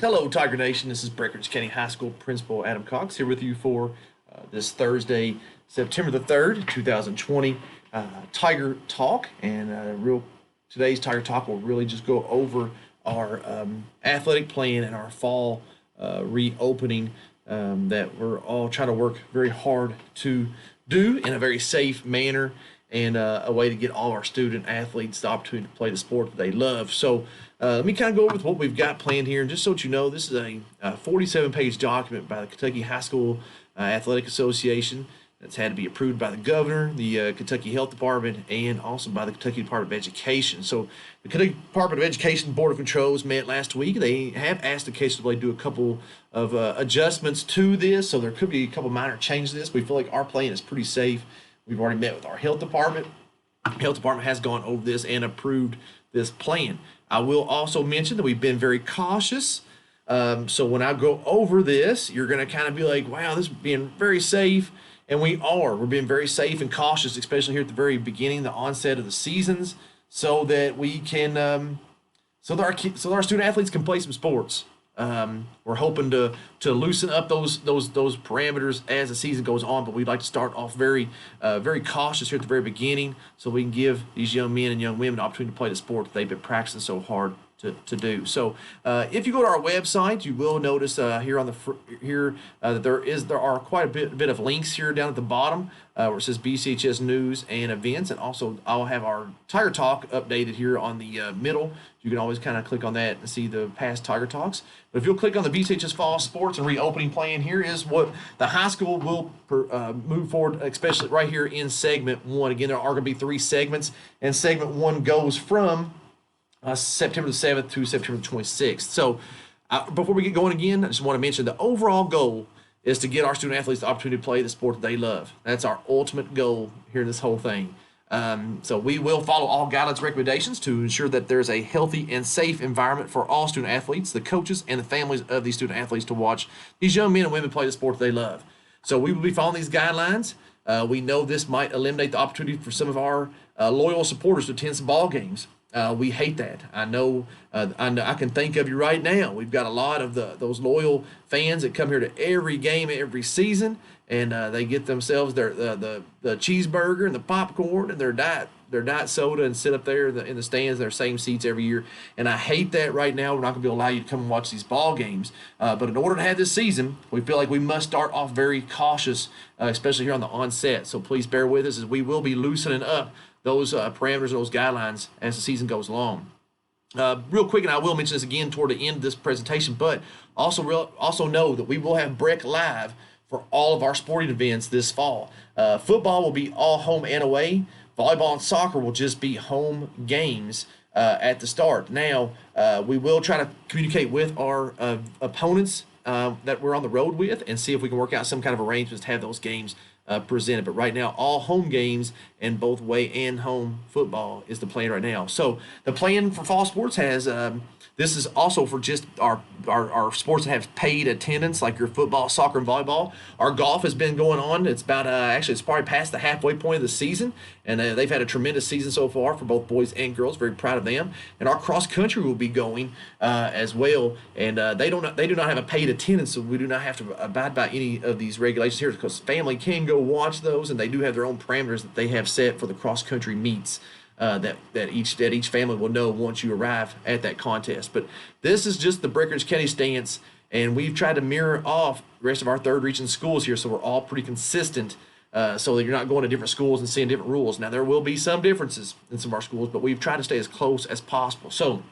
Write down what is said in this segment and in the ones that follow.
Hello, Tiger Nation. This is Breckenridge County High School Principal Adam Cox here with you for this Thursday, September the 3rd, 2020, Tiger Talk. And today's Tiger Talk will really just go over our athletic plan and our fall reopening that we're all trying to work very hard to do in a very safe manner and a way to get all our student athletes the opportunity to play the sport that they love. So let me kind of go over what we've got planned here. And just so that you know, this is a 47-page document by the Kentucky High School Athletic Association that's had to be approved by the governor, the Kentucky Health Department, and also by the Kentucky Department of Education. So the Kentucky Department of Education Board of Controls met last week. They have asked the KCAA to do a couple of adjustments to this, so there could be a couple minor changes to this. We feel like our plan is pretty safe. We've already met with our health department. Health department has gone over this and approved this plan. I will also mention that we've been very cautious. So when I go over this, you're going to kind of be like, wow, this is being very safe. And we are. We're being very safe and cautious, especially here at the very beginning, the onset of the seasons, so that we can, so that our student athletes can play some sports. We're hoping to loosen up those parameters as the season goes on, but we'd like to start off very cautious here at the very beginning, so we can give these young men and young women the opportunity to play the sport that they've been practicing so hard to do. So if you go to our website, you will notice here on that there are quite a bit of links here down at the bottom where it says BCHS News and Events, and also I'll have our Tiger Talk updated here on the middle. You can always kind of click on that and see the past Tiger Talks. But if you'll click on the BCHS Fall Sports and Reopening Plan, here is what the high school will move forward, especially right here in segment 1. Again, there are going to be 3 segments, and segment 1 goes from September the 7th to September the 26th. So before we get going again, I just want to mention the overall goal is to get our student athletes the opportunity to play the sport that they love. That's our ultimate goal here in this whole thing. So we will follow all guidance recommendations to ensure that there's a healthy and safe environment for all student athletes, the coaches, and the families of these student athletes to watch these young men and women play the sport that they love. So we will be following these guidelines. We know this might eliminate the opportunity for some of our loyal supporters to attend some ball games. We hate that. I know. I can think of you right now. We've got a lot of those loyal fans that come here to every game, every season, and they get themselves the cheeseburger and the popcorn and their diet soda and sit up there in the stands, their same seats every year. And I hate that right now. We're not going to be able to allow you to come and watch these ball games. But in order to have this season, we feel like we must start off very cautious, especially here on the onset. So please bear with us as we will be loosening up those parameters and those guidelines as the season goes along. Real quick, and I will mention this again toward the end of this presentation, but also know that we will have Breck Live for all of our sporting events this fall. Football will be all home and away. Volleyball and soccer will just be home games at the start. Now, we will try to communicate with our opponents that we're on the road with and see if we can work out some kind of arrangements to have those games presented. But right now, all home games and both away and home football is the plan right now. So the plan for fall sports has this is also for just our sports that have paid attendance, like your football, soccer, and volleyball. Our golf has been going on. It's about actually it's probably past the halfway point of the season, and they've had a tremendous season so far for both boys and girls. Very proud of them. And our cross country will be going as well, and they do not have a paid attendance, so we do not have to abide by any of these regulations here because family can go watch those, and they do have their own parameters that they have set for the cross country meets. That each family will know once you arrive at that contest. But this is just the Breckenridge County stance, and we've tried to mirror off the rest of our third region schools here, so we're all pretty consistent, so that you're not going to different schools and seeing different rules. Now there will be some differences in some of our schools, but we've tried to stay as close as possible. So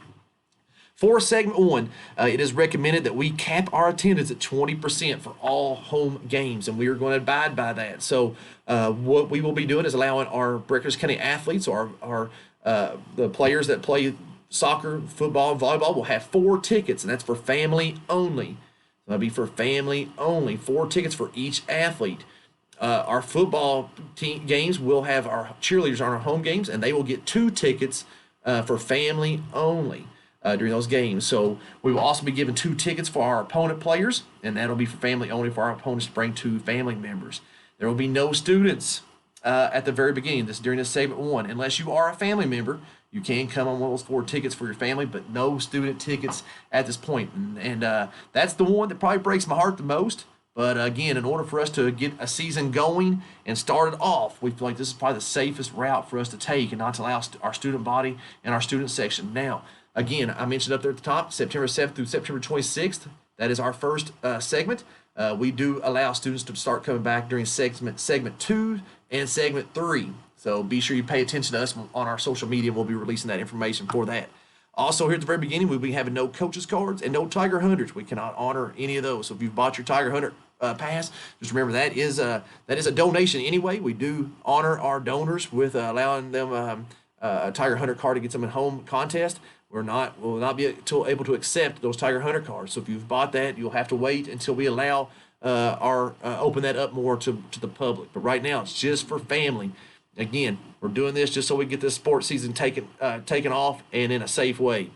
for segment 1, it is recommended that we cap our attendance at 20% for all home games, and we are going to abide by that. So what we will be doing is allowing our Breckenridge County athletes, or the players that play soccer, football, and volleyball, will have 4 tickets, and that's for family only. So that'll be for family only, 4 tickets for each athlete. Our football team games will have our cheerleaders on our home games, and they will get 2 tickets for family only. During those games. So we will also be giving 2 tickets for our opponent players, and that'll be for family only for our opponents to bring 2 family members. There will be no students at the very beginning, during this segment 1. Unless you are a family member, You can come on one of those 4 tickets for your family, but no student tickets at this point. And that's the one that probably breaks my heart the most. But again, in order for us to get a season going and start it off, we feel like this is probably the safest route for us to take and not to allow our student body and our student section. Now, again, I mentioned up there at the top, September 7th through September 26th. That is our first segment. We do allow students to start coming back during segment 2 and segment 3. So be sure you pay attention to us on our social media. We'll be releasing that information for that. Also, here at the very beginning, we'll be having no coaches cards and no Tiger Hunters. We cannot honor any of those. So if you've bought your Tiger Hunter pass, just remember that is a donation anyway. We do honor our donors with allowing them a Tiger Hunter card to get them in home contest. We'll not be able to accept those Tiger Hunter cards. So if you've bought that, you'll have to wait until we allow open that up more to the public. But right now, it's just for family. Again, we're doing this just so we get this sports season taken off and in a safe way.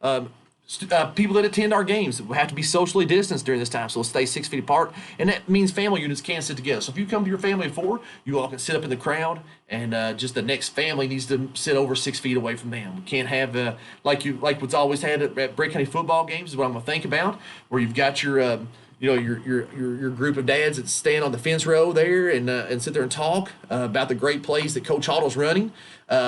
People that attend our games will have to be socially distanced during this time, so we'll stay 6 feet apart, and that means family units can't sit together. So if you come to your family of 4, you all can sit up in the crowd, and just the next family needs to sit over 6 feet away from them. We can't have like what's always had at Brake County football games is what I'm going to think about, where you've got your your group of dads that stand on the fence row there and sit there and talk about the great plays that Coach Hoddle's running.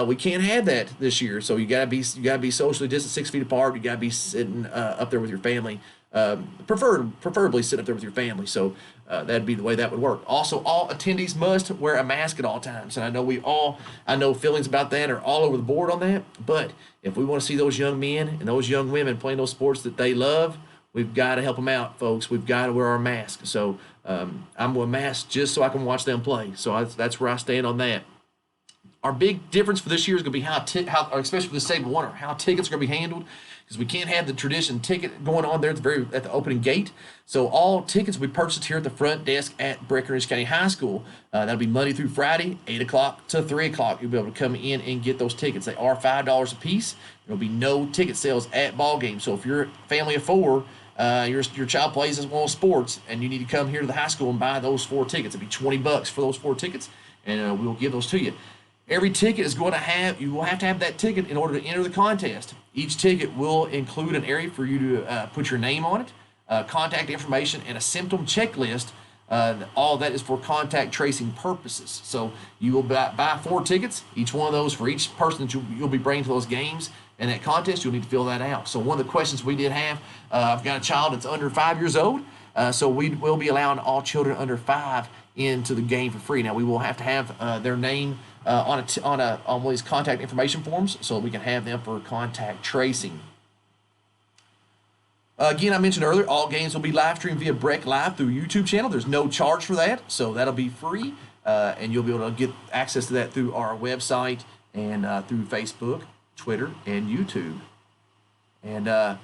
We can't have that this year, so you gotta be socially distant, 6 feet apart. You gotta be sitting up there with your family. Preferably sit up there with your family. So that'd be the way that would work. Also, all attendees must wear a mask at all times, and I know feelings about that are all over the board on that. But if we want to see those young men and those young women playing those sports that they love, we've got to help them out, folks. We've got to wear our masks. So I'm with a mask just so I can watch them play. So that's where I stand on that. Our big difference for this year is going to be how especially for the Save One, how tickets are going to be handled, because we can't have the tradition ticket going on there at the opening gate. So all tickets will be purchased here at the front desk at Breckinridge County High School. That'll be Monday through Friday, 8 o'clock to 3 o'clock. You'll be able to come in and get those tickets. They are $5 a piece. There will be no ticket sales at ball games. So if you're a family of 4, your child plays one of sports, and you need to come here to the high school and buy those 4 tickets. It'll be $20 for those 4 tickets, and we'll give those to you. Every ticket is going to you will have to have that ticket in order to enter the contest. Each ticket will include an area for you to put your name on it, contact information, and a symptom checklist. All that is for contact tracing purposes. So you will buy 4 tickets, each one of those for each person that you'll be bringing to those games. And that contest, you'll need to fill that out. So one of the questions we did have, I've got a child that's under 5 years old, so we will be allowing all children under 5 into the game for free. Now we will have to have their name on one of these contact information forms, so we can have them for contact tracing. Again, I mentioned earlier, all games will be live streamed via Breck Live through YouTube channel. There's no charge for that, so that'll be free, and you'll be able to get access to that through our website and through Facebook, Twitter, and YouTube. And that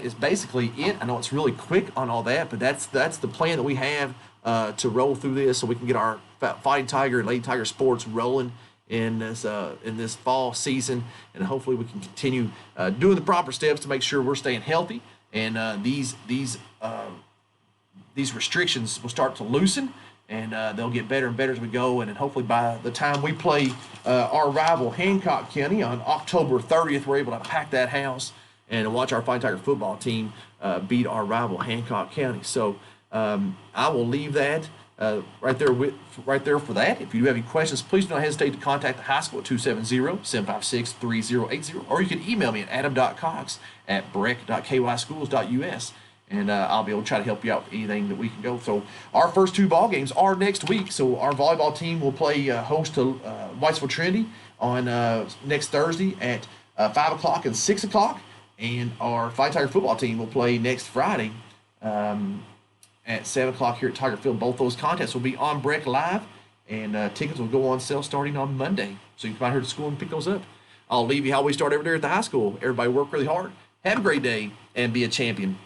is basically it. I know it's really quick on all that, but that's the plan that we have to roll through this, so we can get our Fighting Tiger and Lady Tiger sports rolling in this fall season, and hopefully we can continue doing the proper steps to make sure we're staying healthy, and these restrictions will start to loosen, and they'll get better and better as we go. And then hopefully by the time we play our rival Hancock County on October 30th, we're able to pack that house and watch our Fighting Tiger football team beat our rival Hancock County. So I will leave that right there for that. If you have any questions, please do not hesitate to contact the high school at 270-756-3080, or you can email me at adam.cox@breck.kyschools.us, and I'll be able to try to help you out with anything that we can go. So our first 2 ball games are next week. So our volleyball team will play host to Whitesville Trinity on next Thursday at 5 o'clock and 6 o'clock, and our Fight Tiger football team will play next Friday at 7 o'clock here at Tiger Field. Both those contests will be on Breck Live, and tickets will go on sale starting on Monday. So you can come out here to school and pick those up. I'll leave you how we start every day at the high school. Everybody work really hard. Have a great day and be a champion.